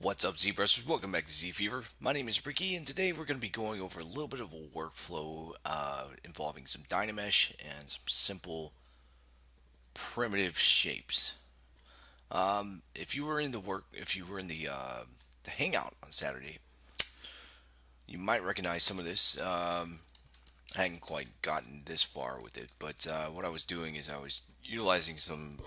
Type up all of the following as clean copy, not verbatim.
What's up, ZBrusters? Welcome back to ZFever. My name is Ricky, and today we're going to be going over a little bit of a workflow involving some Dynamesh and some simple primitive shapes. If you were in the hangout on Saturday, you might recognize some of this. I hadn't quite gotten this far with it, but what I was doing is I was utilizing some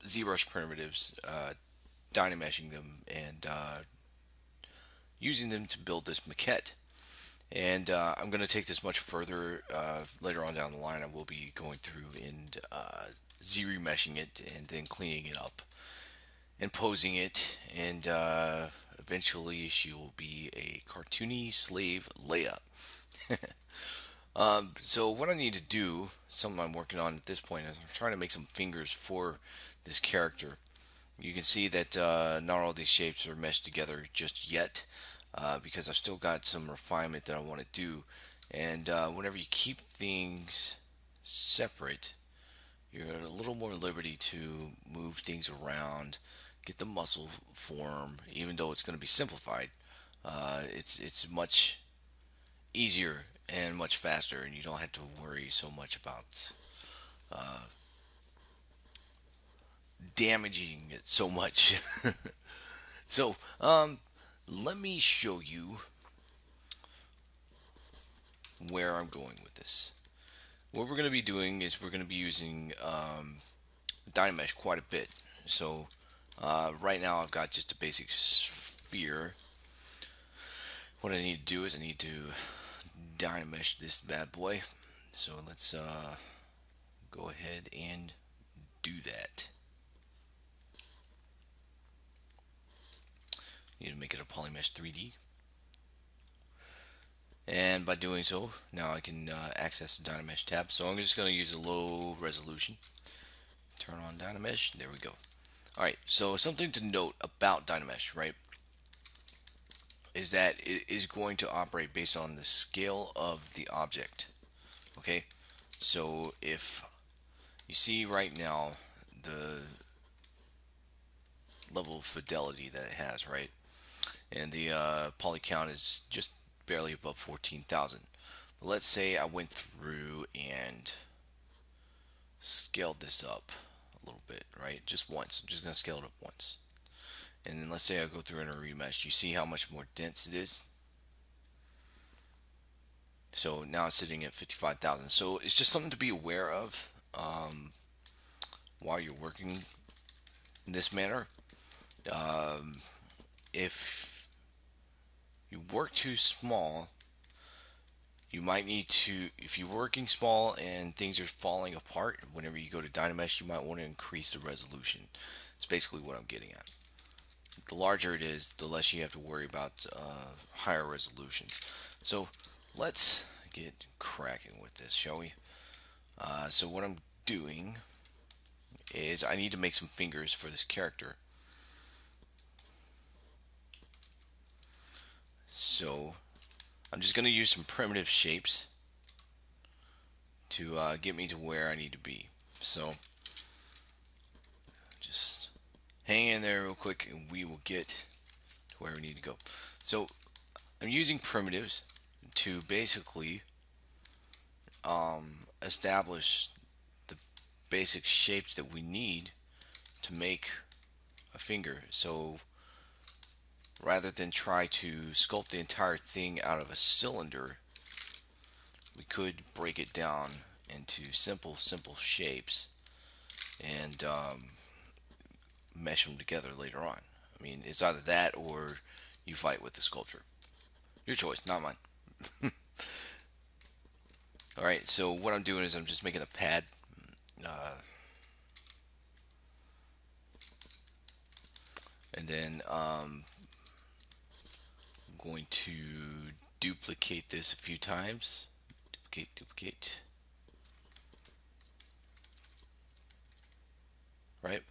ZBrush primitives, Dynameshing them, and using them to build this maquette. And I'm going to take this much further later on down the line. I will be going through and Z-remeshing it and then cleaning it up and posing it. And eventually she will be a cartoony slave Leia. So what I need to do, something I'm working on at this point, is I'm trying to make some fingers for this character. You can see that not all these shapes are meshed together just yet because I've still got some refinement that I want to do. And whenever you keep things separate, you're at a little more liberty to move things around, get the muscle form, even though it's going to be simplified. It's much easier and much faster, and you don't have to worry so much about damaging it so much. So, let me show you where I'm going with this. What we're going to be doing is we're going to be using Dynamesh quite a bit. So, right now I've got just a basic sphere. What I need to do is I need to Dynamesh this bad boy. So let's go ahead and do that. Need to make it a Polymesh 3D. And by doing so, now I can access the Dynamesh tab. So I'm just going to use a low resolution. Turn on Dynamesh. There we go. Alright, so something to note about Dynamesh, right, is that it is going to operate based on the scale of the object. Okay, so if you see right now the level of fidelity that it has, right, and the poly count is just barely above 14,000. Let's say I went through and scaled this up a little bit, right? Just once. I'm just going to scale it up once. And then let's say I go through and remesh. You see how much more dense it is? So now it's sitting at 55,000. So it's just something to be aware of while you're working in this manner. If you work too small, you might need to, if you're working small and things are falling apart, whenever you go to Dynamesh, you might want to increase the resolution. It's basically what I'm getting at. The larger it is, the less you have to worry about higher resolutions. So let's get cracking with this, shall we? So what I'm doing is I need to make some fingers for this character. So I'm just going to use some primitive shapes to get me to where I need to be. So just hang in there real quick and we will get to where we need to go. So I'm using primitives to basically establish the basic shapes that we need to make a finger. So rather than try to sculpt the entire thing out of a cylinder, we could break it down into simple shapes and mesh them together later on. I mean, it's either that or you fight with the sculpture. Your choice, not mine. Alright, so what I'm doing is I'm just making a pad. And then I'm going to duplicate this a few times. Duplicate. Right?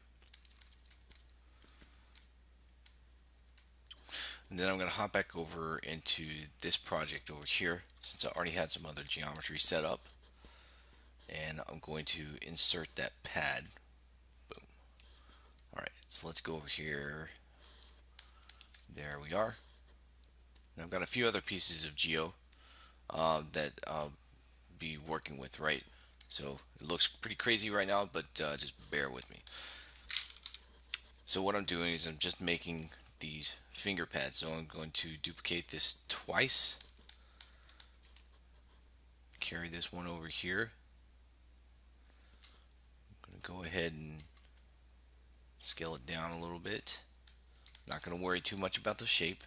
And then I'm going to hop back over into this project over here since I already had some other geometry set up. And I'm going to insert that pad. Boom. Alright, so let's go over here. There we are. And I've got a few other pieces of geo that I'll be working with, right? So it looks pretty crazy right now, but just bear with me. So what I'm doing is I'm just making these finger pads. So I'm going to duplicate this twice. Carry this one over here. I'm going to go ahead and scale it down a little bit. Not going to worry too much about the shape.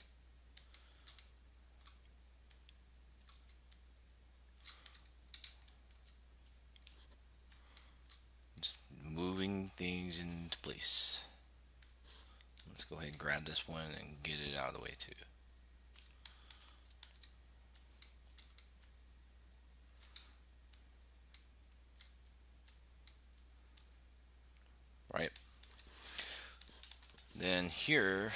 Just moving things into place. Let's go ahead and grab this one and get it out of the way too. Right. Then here,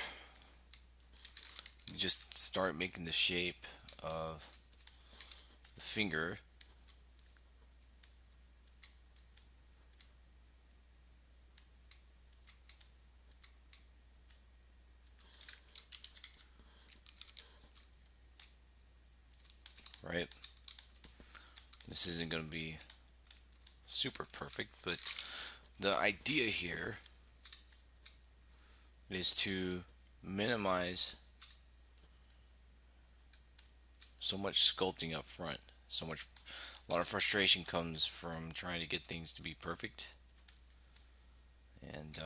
you just start making the shape of the finger. Right. This isn't going to be super perfect, but the idea here is to minimize so much sculpting up front. A lot of frustration comes from trying to get things to be perfect. And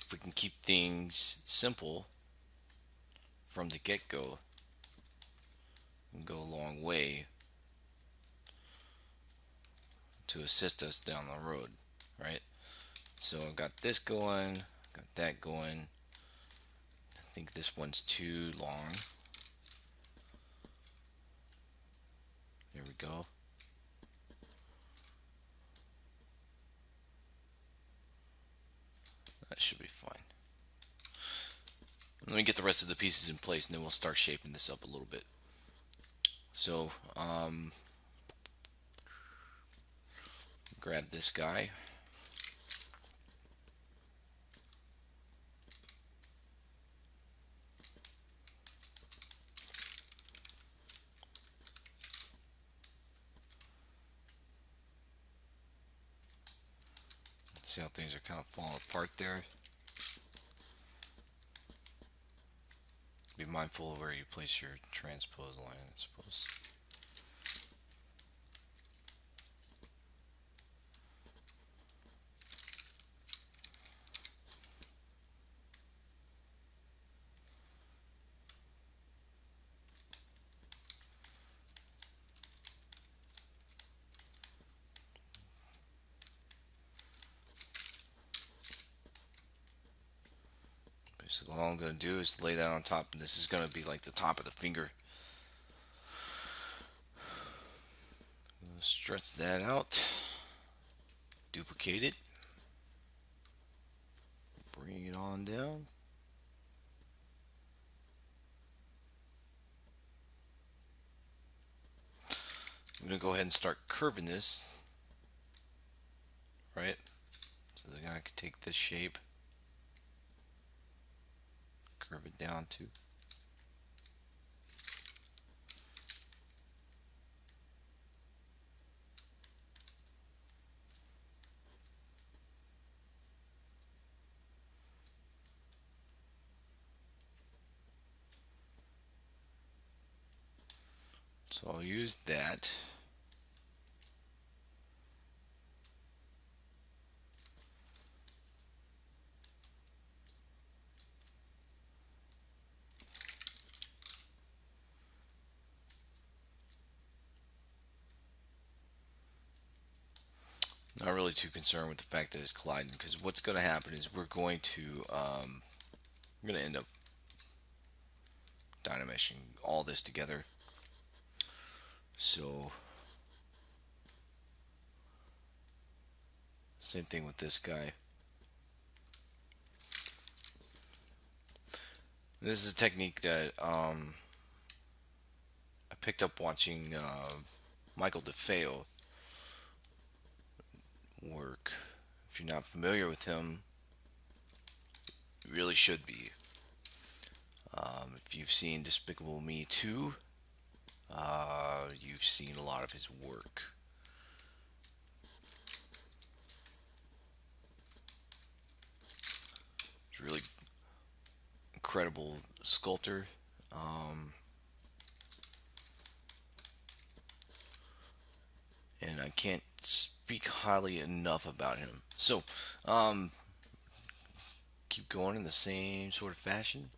if we can keep things simple from the get-go, it can go a long way to assist us down the road, right? So I've got this going, got that going. I think this one's too long. There we go. That should be fine. Let me get the rest of the pieces in place and then we'll start shaping this up a little bit. So, grab this guy. See how things are kind of falling apart there. Be mindful of where you place your transpose line, I suppose. Basically, all I'm going to do is lay that on top, and this is going to be like the top of the finger. Stretch that out, duplicate it, bring it on down. I'm going to go ahead and start curving this, right? So then I can take this shape, curve it down to. So I'll use that. Not really too concerned with the fact that it's colliding, because what's going to happen is we're going to end up dynameshing all this together. So same thing with this guy. This is a technique that I picked up watching Michael Defeo work. If you're not familiar with him, It really should be. If you've seen Despicable Me 2, you've seen a lot of his work. He's a really incredible sculptor. Um, and I can't speak highly enough about him. So, um, keep going in the same sort of fashion.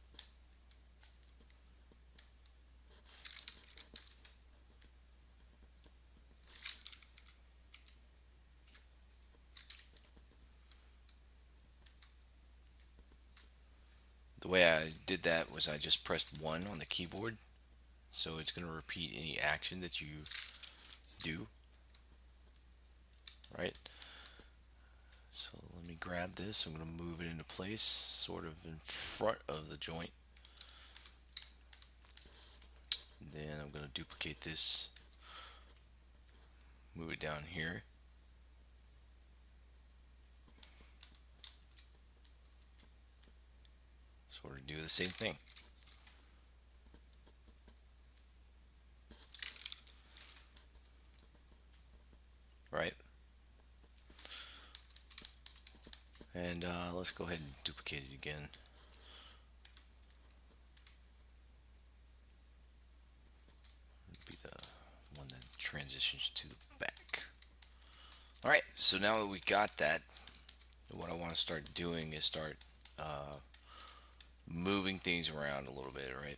The way I did that was I just pressed 1 on the keyboard, so it's going to repeat any action that you do, right? So let me grab this. I'm going to move it into place, sort of in front of the joint. Then I'm going to duplicate this, move it down here. Sort of do the same thing. Right? And let's go ahead and duplicate it again. It'll be the one that transitions to the back. Alright, so now that we got that, what I want to start doing is start uh, moving things around a little bit, right?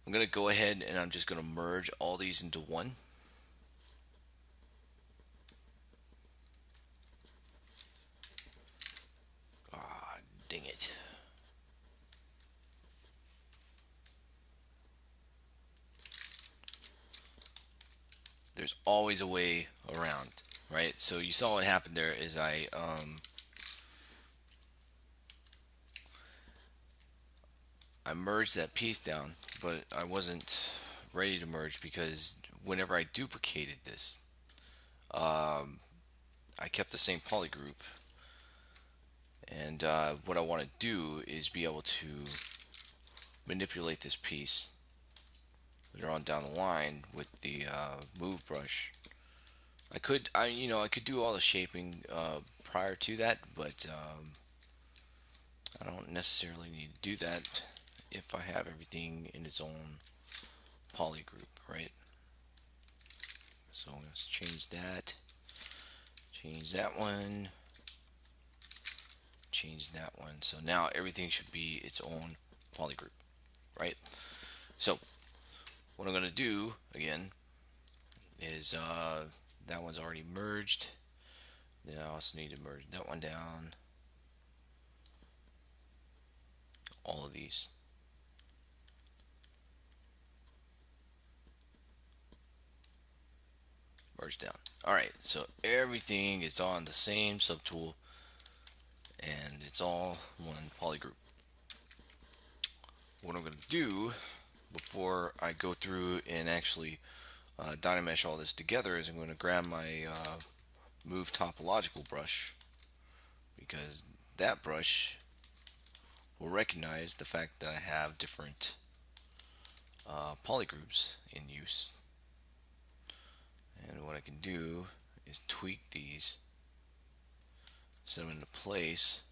I'm going to go ahead and I'm just going to merge all these into one. Ah, dang it. There's always a way around, right? So you saw what happened there is I merged that piece down, but I wasn't ready to merge because whenever I duplicated this, um, I kept the same poly group. And what I want to do is be able to manipulate this piece later on down the line with the move brush. I could do all the shaping prior to that, but I don't necessarily need to do that if I have everything in its own poly group, right? So let's change that one, change that one. So now everything should be its own poly group, right? So what I'm going to do again is that one's already merged. Then I also need to merge that one down. All of these. Merge down. Alright, so everything is on the same subtool and it's all one poly group. What I'm going to do before I go through and actually Dynamesh all this together is I'm going to grab my move topological brush, because that brush will recognize the fact that I have different polygroups in use. And what I can do is tweak these, set them into place,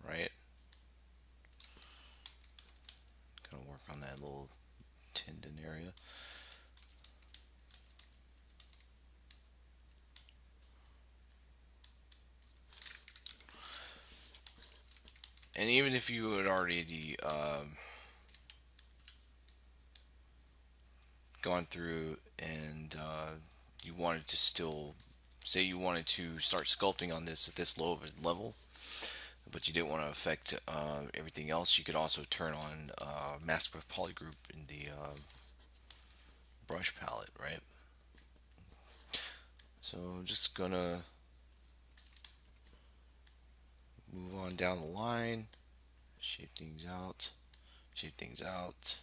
right? Kind of work on that little tendon area. And even if you had already gone through and you wanted to still, say you wanted to start sculpting on this at this low of a level, but you didn't want to affect everything else, you could also turn on mask with polygroup in the brush palette, right? So I'm just gonna move on down the line, shape things out, shape things out,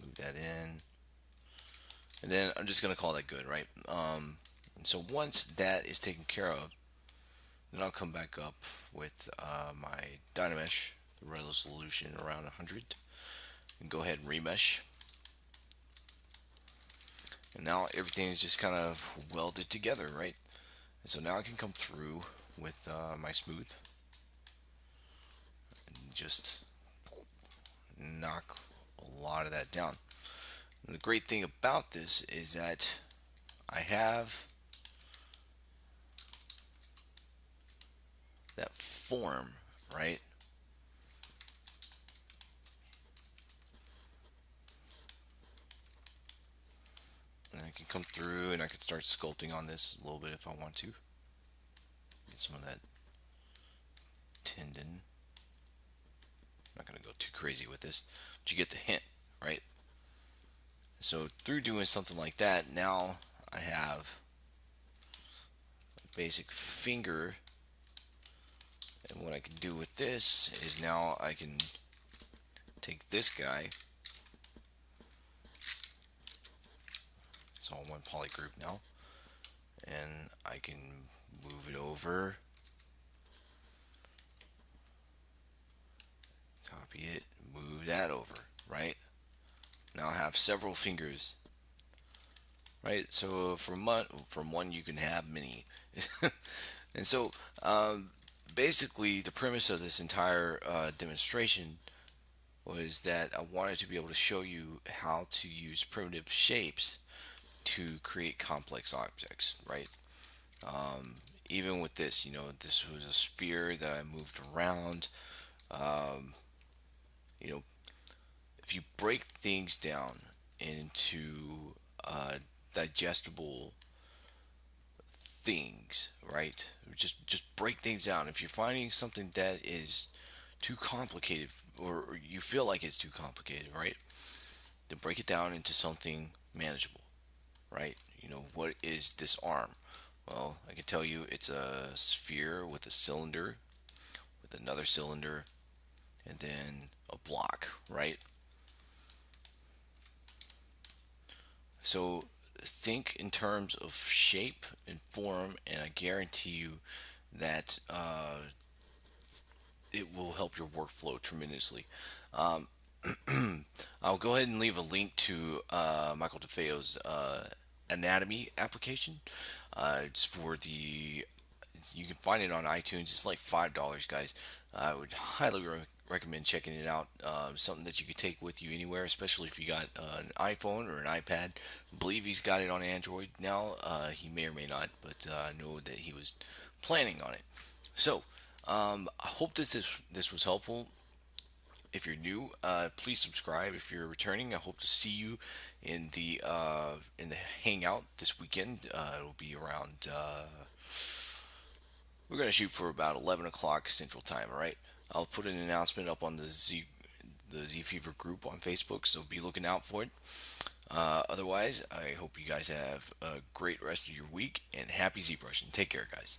move that in, And then I'm just gonna call that good, right? And so once that is taken care of, then I'll come back up with my Dynamesh resolution around 100, and go ahead and remesh. And now everything is just kind of welded together, right? And so now I can come through with my smooth and just knock a lot of that down. And the great thing about this is that I have that form, right? And I can come through and I can start sculpting on this a little bit if I want to. Get some of that tendon. I'm not going to go too crazy with this, but you get the hint, right? So through doing something like that, now I have a basic finger. And what I can do with this is now I can take this guy. It's all one poly group now. And I can move it over, copy it, move that over, right? Now I have several fingers, right? So from one you can have many. And so basically the premise of this entire demonstration was that I wanted to be able to show you how to use primitive shapes to create complex objects, right? Even with this, this was a sphere that I moved around. Um, you know, if you break things down into uh, digestible things, right? Just break things down. If you're finding something that is too complicated, or you feel like it's too complicated, right? Then break it down into something manageable, right? What is this arm? Well, I can tell you it's a sphere with a cylinder, with another cylinder, and then a block, right? So think in terms of shape and form, and I guarantee you that it will help your workflow tremendously. Um, I'll go ahead and leave a link to Michael Defeo's anatomy application. It's for the You can find it on iTunes. It's like $5, guys. I would highly recommend checking it out. Something that you could take with you anywhere, especially if you got an iPhone or an iPad. I believe he's got it on Android now. He may or may not, but I know that he was planning on it. So I hope that this was helpful. If you're new, please subscribe. If you're returning, I hope to see you in the hangout this weekend. It'll be around. We're gonna shoot for about 11 o'clock Central Time. All right. I'll put an announcement up on the ZFever group on Facebook, so be looking out for it. Otherwise, I hope you guys have a great rest of your week and happy Z brushing. Take care, guys.